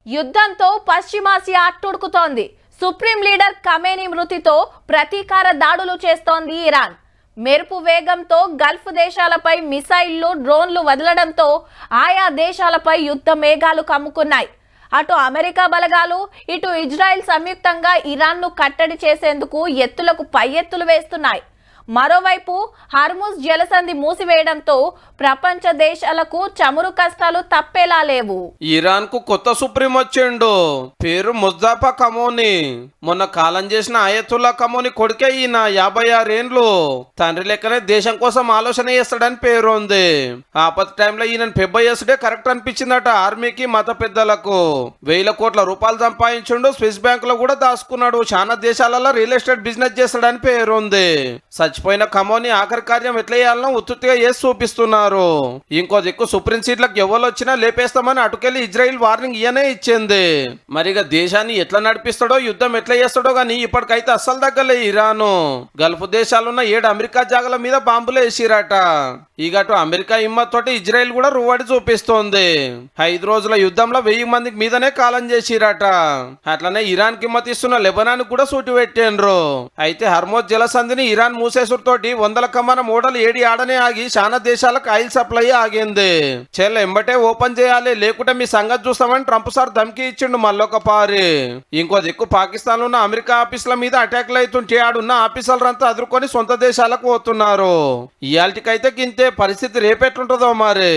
యుద్ధంతో పశ్చిమాసియా అట్టుడుకుతోంది. Supreme leader Khamenei మృతితో ప్రతీకార దాడులు చేస్తోంది ఇరాన్. మెరుపు వేగంతో గల్ఫ్ దేశాలపై మిసైళ్లు, డ్రోన్లు వదలడంతో ఆయా దేశాలపై యుద్ధ మేఘాలు కమ్ముకున్నాయి. అటు అమెరికా బలగాలు, ఇటు ఇజ్రాయెల్ సంయుక్తంగా ఇరాన్ను కట్టడి చేసేందుకు ఎత్తులకు పై ఎత్తులు వేస్తున్నాయి. మరోవైపు హార్ముజ్ జలసంధి మూసివేయడంతో ప్రపంచ దేశాలకు చమురు కష్టాలు తప్పేలా లేవు. ఇరాన్ కు కొత్త సుప్రీం వచ్చిండు. పేరు ముజ్దాఫా ఖమోనీ. మొన్న కాలం చేసిన ఆయతుల్లా ఖమోనీ కొడుకే ఈయన. 56 ఏండ్లు. తండ్రి లెక్కనే దేశం కోసం ఆలోచన చేస్తాడని పేరు ఉంది. ఆపత్తి టైంలో ఈయన పెబ్బ చేసుడే కరెక్ట్ అనిపించిందట ఆర్మీకి, మత పెద్దలకు. 1000 కోట్ల రూపాయలు సంపాదించుండు. స్విస్ బ్యాంక్ లో కూడా దాచుకున్నాడు. చాలా దేశాలలో రియల్ ఎస్టేట్ బిజినెస్ చేస్తాడని పేరు ఉంది. చచ్చిపోయిన ఖమోనీ ఆఖరి కార్యం ఎట్లా చేయాలనో ఉత్తుగా చేసి చూపిస్తున్నారు. ఇంకో దిక్కు సుప్రీం సీట్లకు ఎవరు వచ్చినా లేపేస్తామని అటుకెళ్లి ఇజ్రాయిల్ వార్నింగ్ ఇయనే ఇచ్చింది. మరిగా దేశాన్ని ఎట్లా నడిపిస్తాడో, యుద్ధం ఎట్లా చేస్తాడో గానీ ఇప్పటికైతే అస్సలు తగ్గలే ఇరాను. గల్ఫ్ దేశాలున్న 7 అమెరికా జాగల మీద బాంబులు వేసిరట. ఇగటు అమెరికా హిమ్మత్ ఇజ్రాయిల్ కూడా రువాడి చూపిస్తోంది. 5 రోజుల యుద్ధంలో 1000 మందికి మీదనే కాలం చేసిరట. అట్లనే ఇరాన్ కిమ్మతిస్తున్న లెబనాన్ కూడా సూటి పెట్టిండ్రు. అయితే హర్మోజ్ జలసంధిని ఇరాన్ మూసేసుడుతోటి 100 కమానం ఓడలు ఏడి ఆడనే ఆగి చాలా దేశాలకు ఆయిల్ సప్లై ఆగింది. ఎంబటే ఓపెన్ చేయాలి, లేకుంటే మీ సంగతి చూస్తామని ట్రంప్ సార్ ధమ్కి ఇచ్చిండు మళ్ళొక పారి. ఇంకో దిక్కు పాకిస్తాన్ లో ఉన్న అమెరికా ఆఫీసుల మీద అటాక్లు అవుతుంటే ఆడున్న ఆఫీసర్లంతా అదురుకొని సొంత దేశాలకు పోతున్నారు. ఇయాల్టికైతే గింతే. పరిస్థితి రేపెట్లుంటుందో మరి.